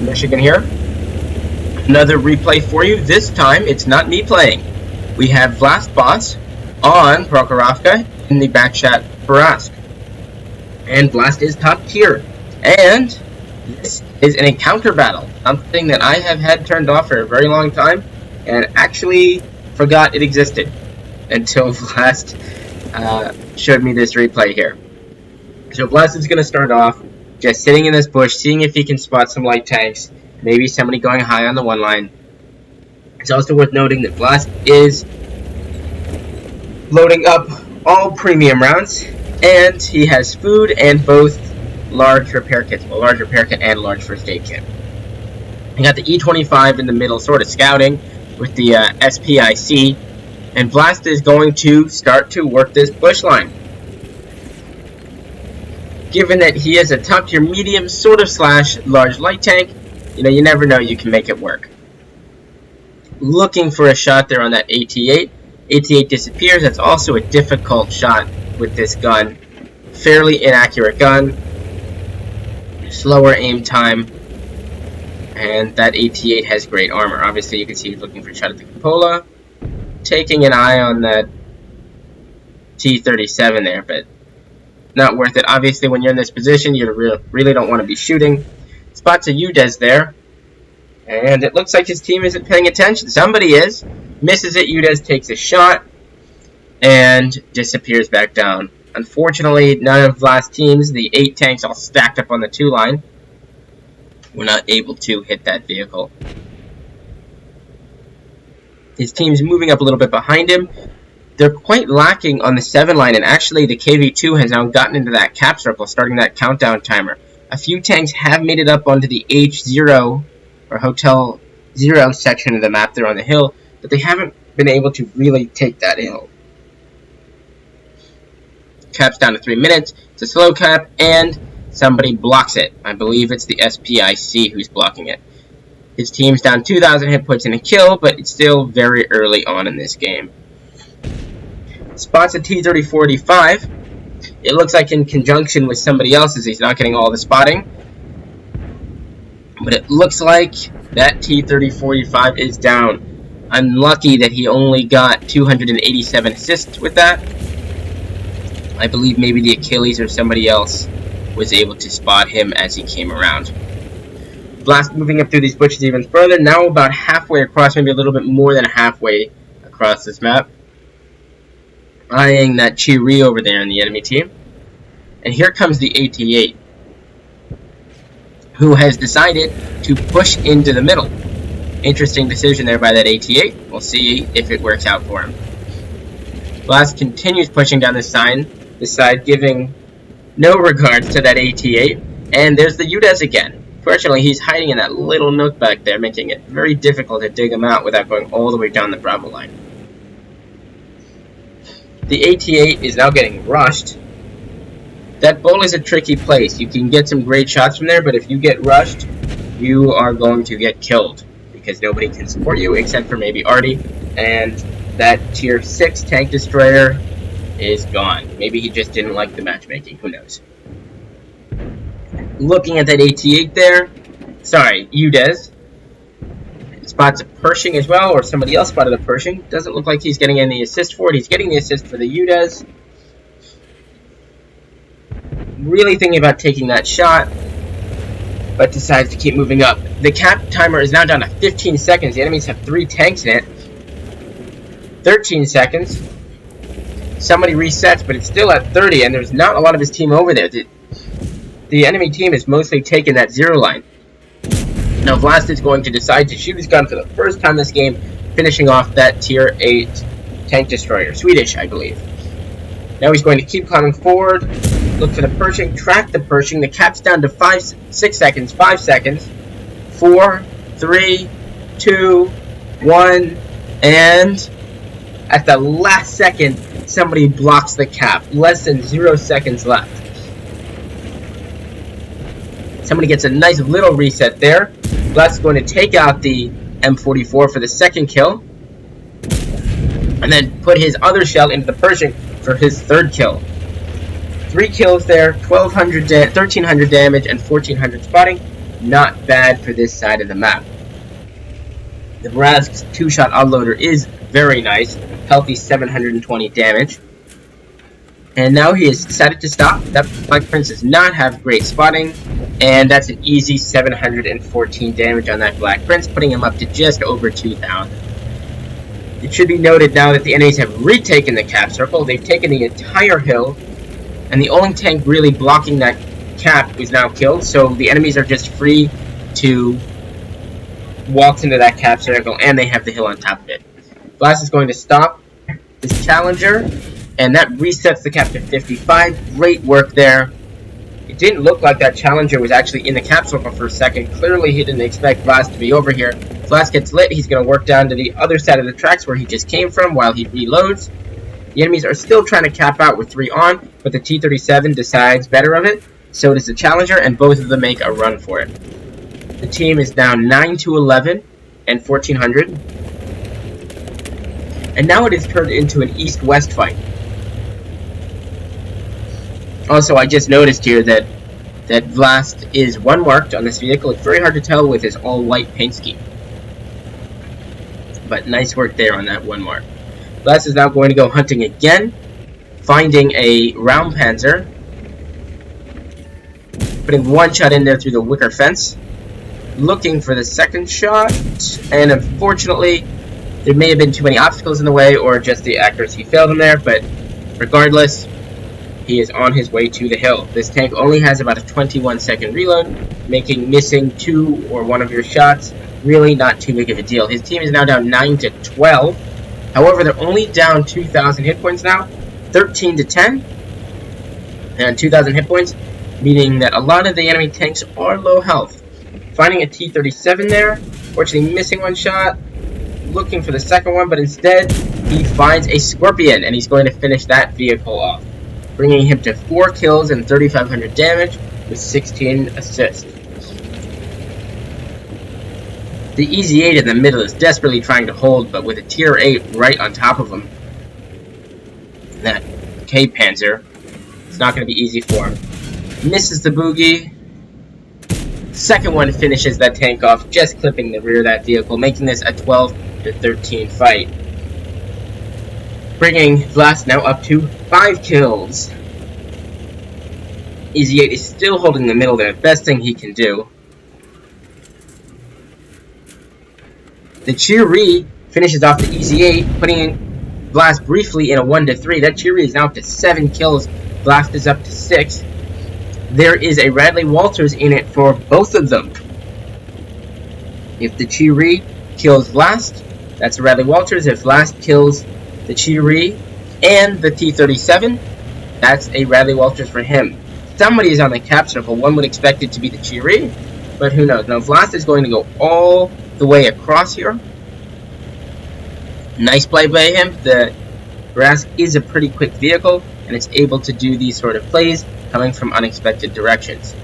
Michigan here. Another replay for you. This time, it's not me playing. We have Blast Boss on Bourrasque in the backshot Bourrasque. And Blast is top tier. And this is an encounter battle. Something that I have had turned off for a very long time. And actually forgot it existed. Until Blast showed me this replay here. So Blast is going to start off just sitting in this bush, seeing if he can spot some light tanks. Maybe somebody going high on the one line. It's also worth noting that Blast is loading up all premium rounds, and he has food and both large repair kits. Well, large repair kit and large first aid kit. He got the E25 in the middle, sort of scouting with the SPIC, and Blast is going to start to work this bush line. Given that he is a top tier medium sort of / large light tank, you never know, you can make it work. Looking for a shot there on that AT-8. AT-8 disappears. That's also a difficult shot with this gun. Fairly inaccurate gun. Slower aim time. And that AT-8 has great armor. Obviously, you can see he's looking for a shot at the cupola. Taking an eye on that T-37 there, but not worth it. Obviously, when you're in this position, you really don't want to be shooting. Spots a UDES there. And it looks like his team isn't paying attention. Somebody is. Misses it. UDES takes a shot. And disappears back down. Unfortunately, none of Blast's teams, the 8 tanks all stacked up on the 2 line, were not able to hit that vehicle. His team's moving up a little bit behind him. They're quite lacking on the 7 line, and actually the KV-2 has now gotten into that cap circle, starting that countdown timer. A few tanks have made it up onto the H0, or Hotel 0 section of the map there on the hill, but they haven't been able to really take that hill. Cap's down to 3 minutes. It's a slow cap, and somebody blocks it. I believe it's the SPIC who's blocking it. His team's down 2,000 hit points in a kill, but it's still very early on in this game. Spots a T-34-85. It looks like in conjunction with somebody else, as he's not getting all the spotting. But it looks like that T-34-85 is down. Unlucky that he only got 287 assists with that. I believe maybe the Achilles or somebody else was able to spot him as he came around. Blast moving up through these bushes even further. Now about halfway across, maybe a little bit more than halfway across this map. Eyeing that Chi-Ri over there in the enemy team. And here comes the AT-8, who has decided to push into the middle. Interesting decision there by that AT-8. We'll see if it works out for him. Blast continues pushing down this side, giving no regards to that AT-8. And there's the UDES again. Fortunately, he's hiding in that little nook back there, making it very difficult to dig him out without going all the way down the Bravo line. The AT-8 is now getting rushed. That bowl is a tricky place. You can get some great shots from there, but if you get rushed, you are going to get killed, because nobody can support you except for maybe Artie, and that tier 6 tank destroyer is gone. Maybe he just didn't like the matchmaking, who knows. Looking at that AT-8 there, sorry, UDES, spots a Pershing as well, or somebody else spotted a Pershing. Doesn't look like he's getting any assist for it. He's getting the assist for the UDES. Really thinking about taking that shot, but decides to keep moving up. The cap timer is now down to 15 seconds. The enemies have 3 tanks in it. 13 seconds. Somebody resets, but it's still at 30, and there's not a lot of his team over there. The enemy team is mostly taking that 0 line. Now Blast is going to decide to shoot his gun for the first time this game, finishing off that tier 8 tank destroyer. Swedish, I believe. Now he's going to keep climbing forward, look for the Pershing, track the Pershing. The cap's down to 6 seconds, 5 seconds, 4, 3, 2, 1, and at the last second, somebody blocks the cap. Less than 0 seconds left. Somebody gets a nice little reset there. Blast is going to take out the M44 for the second kill, and then put his other shell into the Pershing for his third kill. 3 kills there, 1300 damage and 1400 spotting. not bad for this side of the map. The Bourrasque's 2-shot autoloader is very nice, healthy 720 damage. And now he has decided to stop. That Black Prince does not have great spotting, and that's an easy 714 damage on that Black Prince, putting him up to just over 2,000. It should be noted now that the enemies have retaken the cap circle. They've taken the entire hill, and the only tank really blocking that cap is now killed, so the enemies are just free to walk into that cap circle, and they have the hill on top of it. Blast is going to stop this challenger, and that resets the cap to 55. Great work there. It didn't look like that challenger was actually in the cap circle for a second. Clearly he didn't expect Blast to be over here. Blast gets lit. He's going to work down to the other side of the tracks where he just came from while he reloads. The enemies are still trying to cap out with 3 on, but the T-37 decides better of it. So does the challenger, and both of them make a run for it. The team is now 9-11 and 1,400. And now it is turned into an east-west fight. Also, I just noticed here that Blast is 1 marked on this vehicle. It's very hard to tell with his all-white paint scheme. But nice work there on that 1 mark. Blast is now going to go hunting again, finding a round panzer, putting 1 shot in there through the wicker fence, looking for the 2nd shot, and unfortunately, there may have been too many obstacles in the way, or just the accuracy failed him there, but regardless, he is on his way to the hill. This tank only has about a 21-second reload, making missing 2 or 1 of your shots really not too big of a deal. His team is now down 9-12. However, they're only down 2,000 hit points now, 13-10, and 2,000 hit points, meaning that a lot of the enemy tanks are low health. Finding a T-37 there, fortunately missing 1 shot, looking for the 2nd one, but instead he finds a Scorpion, and he's going to finish that vehicle off, bringing him to 4 kills and 3,500 damage with 16 assists. The Easy 8 in the middle is desperately trying to hold, but with a tier 8 right on top of him, that K-Panzer, it's not going to be easy for him. Misses the boogie. 2nd one finishes that tank off, just clipping the rear of that vehicle, making this a 12-13 fight. Bringing Blast now up to 5 kills. Easy 8 is still holding the middle there, best thing he can do. The Cheery finishes off the Easy 8, putting Blast briefly in a 1-3. That Cheery is now up to 7 kills. Blast is up to 6. There is a Radley Walters in it for both of them. If the Cheery kills Blast, that's a Radley Walters. If Blast kills the Cheery and the T-37, that's a Radley Walters for him. Somebody is on the cap circle. One would expect it to be the Cheery, but who knows. Now, Blast is going to go all the way across here. Nice play by him. The Bourrasque is a pretty quick vehicle, and it's able to do these sort of plays coming from unexpected directions.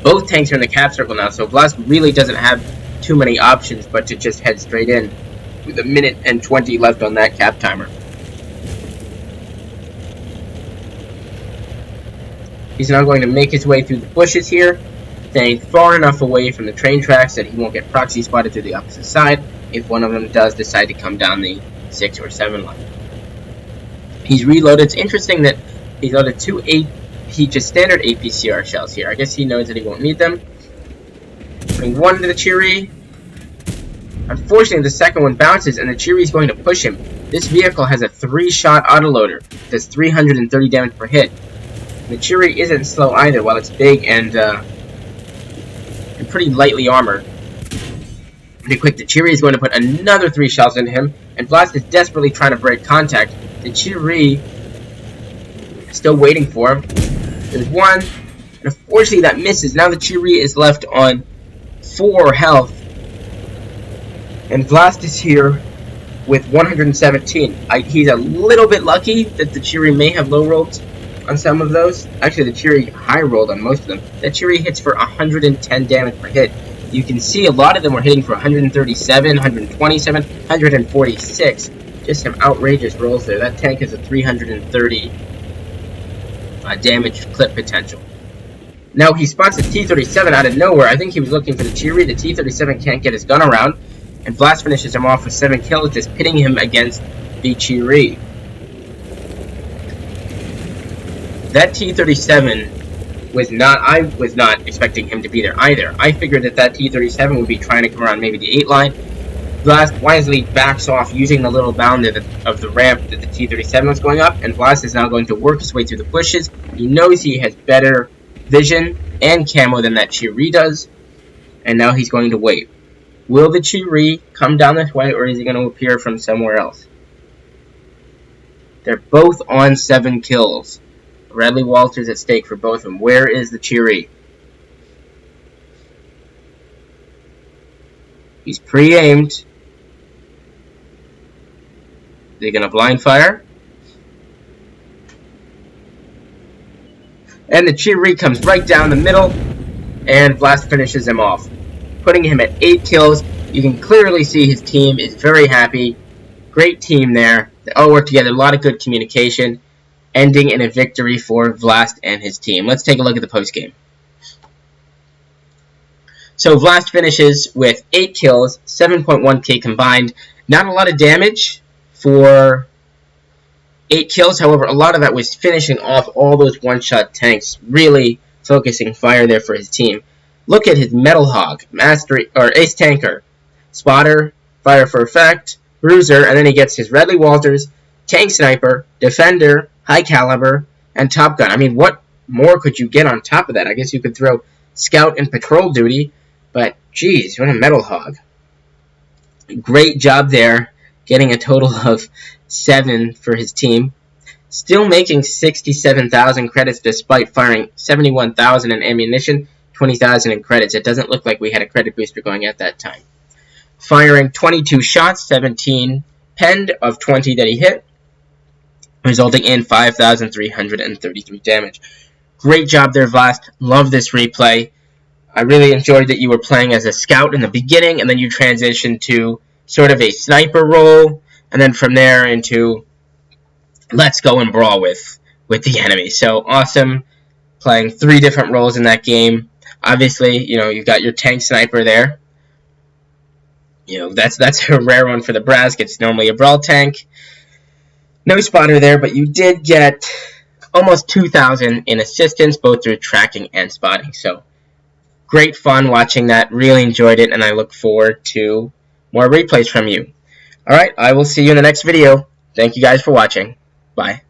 Both tanks are in the cap circle now, so Blast really doesn't have too many options but to just head straight in with 1:20 left on that cap timer. He's now going to make his way through the bushes here, staying far enough away from the train tracks that he won't get proxy spotted to the opposite side if one of them does decide to come down the 6 or 7 line. He's reloaded. It's interesting that he's loaded 2 just standard APCR shells here. I guess he knows that he won't need them. Putting 1 into the Cheery. Unfortunately, the 2nd one bounces, and the Cheery is going to push him. This vehicle has a 3-shot autoloader. Does 330 damage per hit. The Cheery isn't slow either, while it's big and pretty lightly armored. Pretty quick, the Cheery is going to put another 3 shells into him, and Blast is desperately trying to break contact. The Cheery is still waiting for him. There's 1, and unfortunately that misses. Now the Cheery is left on 4 health, and Blast is here with 117. He's a little bit lucky that the Cheery may have low rolled on some of those. Actually, the Cheery high rolled on most of them. That Cheery hits for 110 damage per hit. You can see a lot of them were hitting for 137, 127, 146. Just some outrageous rolls there. That tank has a 330 damage clip potential. Now he spots the T-37 out of nowhere. I think he was looking for the Cheery. The T-37 can't get his gun around, and Blast finishes him off with 7 kills, just pitting him against the Cheery. That T-37 I was not expecting him to be there either. I figured that T-37 would be trying to come around maybe the 8 line. Blast wisely backs off using the little bound of the ramp that the T-37 was going up, and Blast is now going to work his way through the bushes. He knows he has better vision and camo than that Cheery does, and now he's going to wait. Will the Cheery come down this way, or is he going to appear from somewhere else? They're both on 7 kills. Bradley Walters at stake for both of them. Where is the Cheery? He's pre-aimed. They're going to blind fire. And the Cheery comes right down the middle, and Blast finishes him off, putting him at 8 kills. You can clearly see his team is very happy. Great team there. They all work together. A lot of good communication, ending in a victory for Blast and his team. Let's take a look at the postgame. So Blast finishes with 8 kills, 7.1k combined. Not a lot of damage for 8 kills. However, a lot of that was finishing off all those one-shot tanks, really focusing fire there for his team. Look at his Metal Hog, Mastery, or Ace Tanker, Spotter, Fire for Effect, Bruiser, and then he gets his Bradley Walters, Tank Sniper, Defender, High Caliber, and Top Gun. I mean, what more could you get on top of that? I guess you could throw Scout and Patrol Duty, but geez, what a Metal Hog. Great job there, getting a total of 7 for his team. Still making 67,000 credits despite firing 71,000 in ammunition, 20,000 in credits. It doesn't look like we had a credit booster going at that time. Firing 22 shots, 17 penned of 20 that he hit, resulting in 5,333 damage. Great job there, Blast. Love this replay. I really enjoyed that you were playing as a scout in the beginning, and then you transitioned to sort of a sniper role, and then from there into let's go and brawl with the enemy. So awesome, playing 3 different roles in that game. Obviously, you know, you've got your tank sniper there. You know, that's a rare one for the Bourrasque. It's normally a brawl tank. No spotter there, but you did get almost 2,000 in assistance, both through tracking and spotting. So great fun watching that. Really enjoyed it, and I look forward to more replays from you. Alright, I will see you in the next video. Thank you guys for watching. Bye.